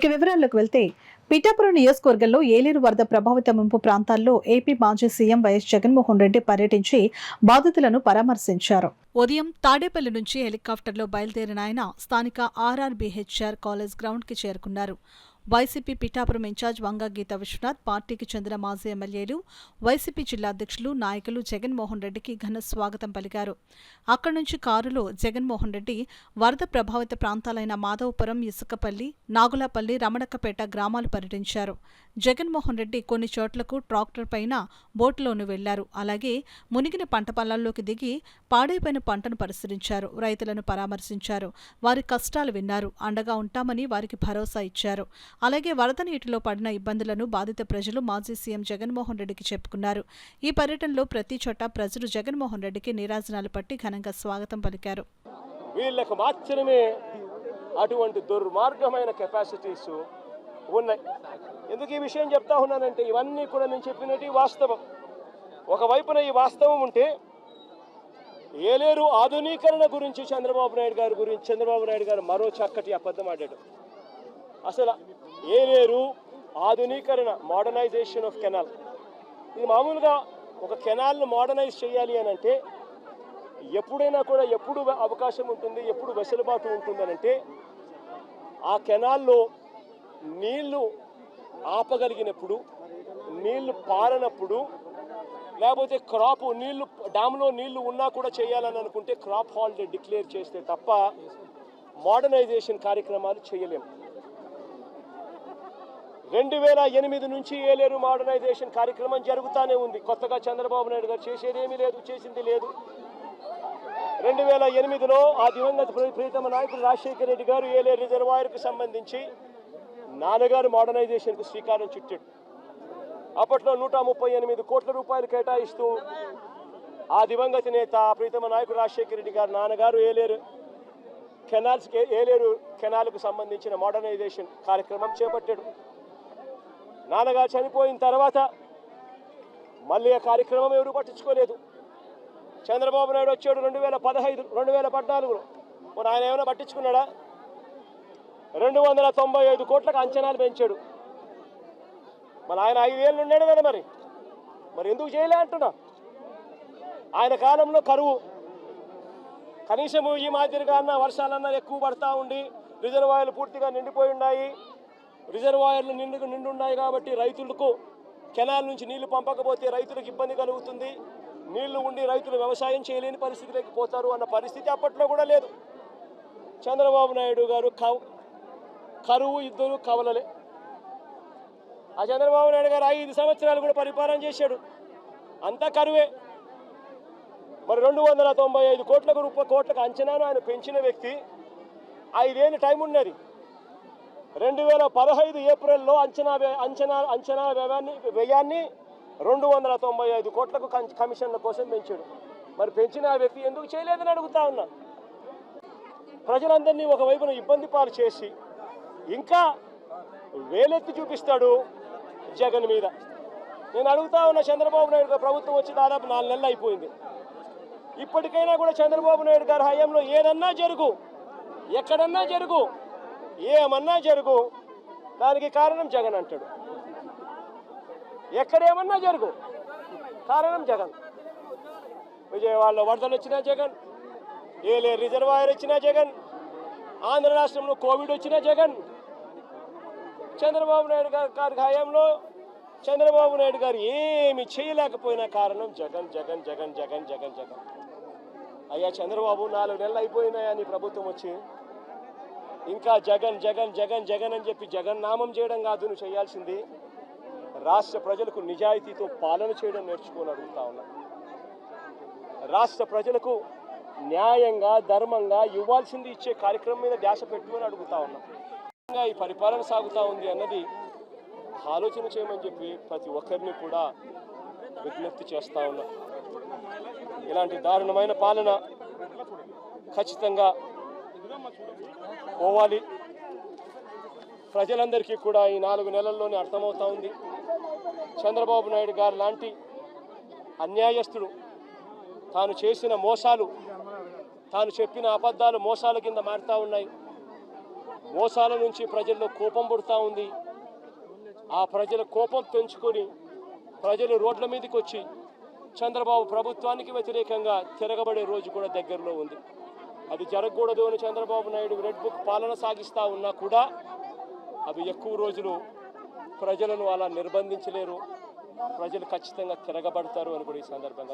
ఇక వివరాల్లోకి వెళ్తే పిఠాపురం నియోజకవర్గంలో ఏలేరు వరద ప్రభావిత ముంపు ప్రాంతాల్లో ఏపీ మాజీ సీఎం వైఎస్ జగన్మోహన్ రెడ్డి పర్యటించి బాధితులను పరామర్శించారు. ఉదయం తాడేపల్లి నుంచి హెలికాప్టర్లో బయలుదేరిన ఆయన స్థానిక ఆర్ఆర్బీహెచ్ఆర్ కాలేజ్ గ్రౌండ్కి చేరుకున్నారు. వైసీపీ పిఠాపురం ఇన్ఛార్జ్ వంగ గీతా విశ్వనాథ్, పార్టీకి చెందిన మాజీ ఎమ్మెల్యేలు, వైసీపీ జిల్లా అధ్యక్షులు, నాయకులు జగన్మోహన్ రెడ్డికి ఘన స్వాగతం పలికారు. అక్కడి నుంచి కారులో జగన్మోహన్ రెడ్డి వరద ప్రభావిత ప్రాంతాలైన మాధవపురం, ఇసుకపల్లి, నాగులాపల్లి, రమణక్కపేట గ్రామాలు పర్యటించారు. జగన్మోహన్ రెడ్డి కొన్ని చోట్లకు ట్రాక్టర్ పైన బోటులోనూ వెళ్లారు. అలాగే మునిగిన పంట పొలాల్లోకి దిగి పాడైపోయిన పంటను పరిశీలించారు. రైతులను పరామర్శించారు. వారి కష్టాలు విన్నారు. అండగా ఉంటామని వారికి భరోసా ఇచ్చారు. అలాగే వరద నీటిలో పడిన ఇబ్బందులను బాధిత ప్రజలు మాజీ సీఎం జగన్మోహన్ రెడ్డికి చెప్పుకున్నారు. ఈ పర్యటనలో ప్రతి చోట ప్రజలు జగన్మోహన్ రెడ్డికి నీరాజనాలు పట్టి ఘనంగా స్వాగతం పలికారు. వీళ్ళకు మాత్రమే అటువంటి దుర్మార్గమైన కెపాసిటీస్ ఉన్నాయి. ఎందుకు ఈ విషయం చెప్తా ఉన్నానంటే ఇవన్నీ కూడా నేను చెప్పినట్టు వాస్తవం. ఒకవైపున ఈ వాస్తవం ఉంటే ఏలేరు ఆధునీకరణ గురించి చంద్రబాబు నాయుడు గారు మరో చక్కటి అబద్ధం ఆడాడు. అసలు ఏలేరు ఆధునీకరణ, మోడర్నైజేషన్ ఆఫ్ కెనాల్, ఇది మామూలుగా ఒక కెనాల్ను మోడర్నైజ్ చేయాలి అని అంటే ఎప్పుడైనా కూడా ఎప్పుడు అవకాశం ఉంటుంది, ఎప్పుడు వెసులుబాటు ఉంటుందనంటే ఆ కెనాల్లో నీళ్లు ఆపగలిగినప్పుడు, నీళ్లు పారనప్పుడు, లేకపోతే క్రాప్ నీళ్లు డ్యామ్లో నీళ్లు ఉన్నా కూడా చేయాలని అనుకుంటే క్రాప్ హాలిడే డిక్లేర్ చేస్తే తప్ప మోడర్నైజేషన్ కార్యక్రమాలు చేయలేము. 2008 నుంచి ఏలేరు మోడర్నైజేషన్ కార్యక్రమం జరుగుతూనే ఉంది. కొత్తగా చంద్రబాబు నాయుడు గారు చేసేదేమీ లేదు, చేసింది లేదు. 2008లో ఆ దివంగత ప్రీతమ నాయకుడు రాజశేఖర రెడ్డి గారు ఏలేరు రిజర్వాయర్కు సంబంధించి నాన్నగారు మోడర్నైజేషన్కు శ్రీకారం చుట్టాడు. అప్పట్లో 138 కోట్ల రూపాయలు కేటాయిస్తూ ఆ దివంగత నేత ప్రీతమ నాయకుడు రాజశేఖర రెడ్డి గారు నాన్నగారు ఏలేరు కెనాల్కు సంబంధించిన మోడర్నైజేషన్ కార్యక్రమం చేపట్టాడు. నాన్నగారు చనిపోయిన తర్వాత మళ్ళీ ఆ కార్యక్రమం ఎవరు పట్టించుకోలేదు. చంద్రబాబు నాయుడు వచ్చాడు 2014లో. మరి ఆయన ఏమైనా పట్టించుకున్నాడా? 295 కోట్లకు అంచనాలు పెంచాడు. మరి ఆయన 5 ఏళ్ళు ఉన్నాడు కదా, మరి ఎందుకు చేయలే అంటున్నా. ఆయన కాలంలో కరువు, కనీసము ఈ మాదిరిగా అన్న వర్షాలన్నా ఎక్కువ పడతా ఉండి రిజర్వాయర్లు పూర్తిగా నిండిపోయి ఉన్నాయి. రిజర్వాయర్లు నిండున్నాయి కాబట్టి రైతులకు కెనాల్ నుంచి నీళ్లు పంపకపోతే రైతులకు ఇబ్బంది కలుగుతుంది. నీళ్లు ఉండి రైతులు వ్యవసాయం చేయలేని పరిస్థితిలోకి పోతారు అన్న పరిస్థితి అప్పట్లో కూడా లేదు. చంద్రబాబు నాయుడు గారు కరువు ఇద్దరు కవలలే. ఆ చంద్రబాబు నాయుడు గారు 5 సంవత్సరాలు కూడా పరిపాలన చేశాడు, అంతా కరువే. మరి 295 కోట్లకు అంచనాను ఆయన పెంచిన వ్యక్తి 5 ఏళ్ళు టైం ఉన్నది. 2015 ఏప్రిల్లో అంచనా వ్యయాన్ని 295 కోట్లకు కమిషన్ల కోసం పెంచాడు. మరి పెంచిన ఆ వ్యక్తి ఎందుకు చేయలేదని అడుగుతా ఉన్నా. ప్రజలందరినీ ఒకవైపున ఇబ్బంది పాలు చేసి ఇంకా వేలెత్తి చూపిస్తాడు జగన్ మీద. నేను అడుగుతా ఉన్నా, చంద్రబాబు నాయుడు గారు ప్రభుత్వం వచ్చి దాదాపు 4 నెలలు అయిపోయింది. ఇప్పటికైనా కూడా చంద్రబాబు నాయుడు గారి హయాంలో ఏదన్నా జరుగు, ఎక్కడన్నా జరుగు, ఏమన్నా జరుగు, దానికి కారణం జగన్ అంటాడు. ఎక్కడేమన్నా జరుగు, కారణం జగన్. విజయవాడలో వరదలు వచ్చినా జగన్, ఏలేరు రిజర్వాయర్ వచ్చినా జగన్, ఆంధ్ర రాష్ట్రంలో కోవిడ్ వచ్చినా జగన్. చంద్రబాబు నాయుడు గారి హయాంలో చంద్రబాబు నాయుడు గారు ఏమి చేయలేకపోయినా కారణం జగన్ జగన్ జగన్ జగన్ జగన్ జగన్. అయ్యా చంద్రబాబు, 4 నెలలు అయిపోయినాయా నీ ప్రభుత్వం వచ్చి? ఇంకా జగన్ జగన్ జగన్ జగన్ అని చెప్పి జగన్ నామం చేయడం కాదు నువ్వు చేయాల్సింది. రాష్ట్ర ప్రజలకు నిజాయితీతో పాలన చేయడం నేర్చుకొని అడుగుతా ఉన్నా. రాష్ట్ర ప్రజలకు న్యాయంగా ధర్మంగా ఇవ్వాల్సింది ఇచ్చే కార్యక్రమం మీద ధ్యాస పెట్టుకొని అడుగుతా ఉన్నా. ఈ పరిపాలన సాగుతూ ఉంది అన్నది ఆలోచన చేయమని చెప్పి ప్రతి ఒక్కరిని కూడా విజ్ఞప్తి చేస్తూ ఉన్నా. ఇలాంటి దారుణమైన పాలన ఖచ్చితంగా పోవాలి. ప్రజలందరికీ కూడా ఈ 4 నెలల్లోనే అర్థమవుతా ఉంది. చంద్రబాబు నాయుడు గారు లాంటి అన్యాయస్తుడు తాను చేసిన మోసాలు, తాను చెప్పిన అబద్ధాలు మోసాల కింద మారుతూ ఉన్నాయి. మోసాల నుంచి ప్రజల్లో కోపం పుడతా ఉంది. ఆ ప్రజల కోపం పెంచుకొని ప్రజలు రోడ్ల మీదకి వచ్చి చంద్రబాబు ప్రభుత్వానికి వ్యతిరేకంగా తిరగబడే రోజు కూడా దగ్గరలో ఉంది. అది జరగకూడదు అని చంద్రబాబు నాయుడు రెడ్ బుక్ పాలన సాగిస్తూ ఉన్నా కూడా అవి ఎక్కువ రోజులు ప్రజలను అలా నిర్బంధించలేరు. ప్రజలు ఖచ్చితంగా తిరగబడతారు అని కూడా ఈ సందర్భంగా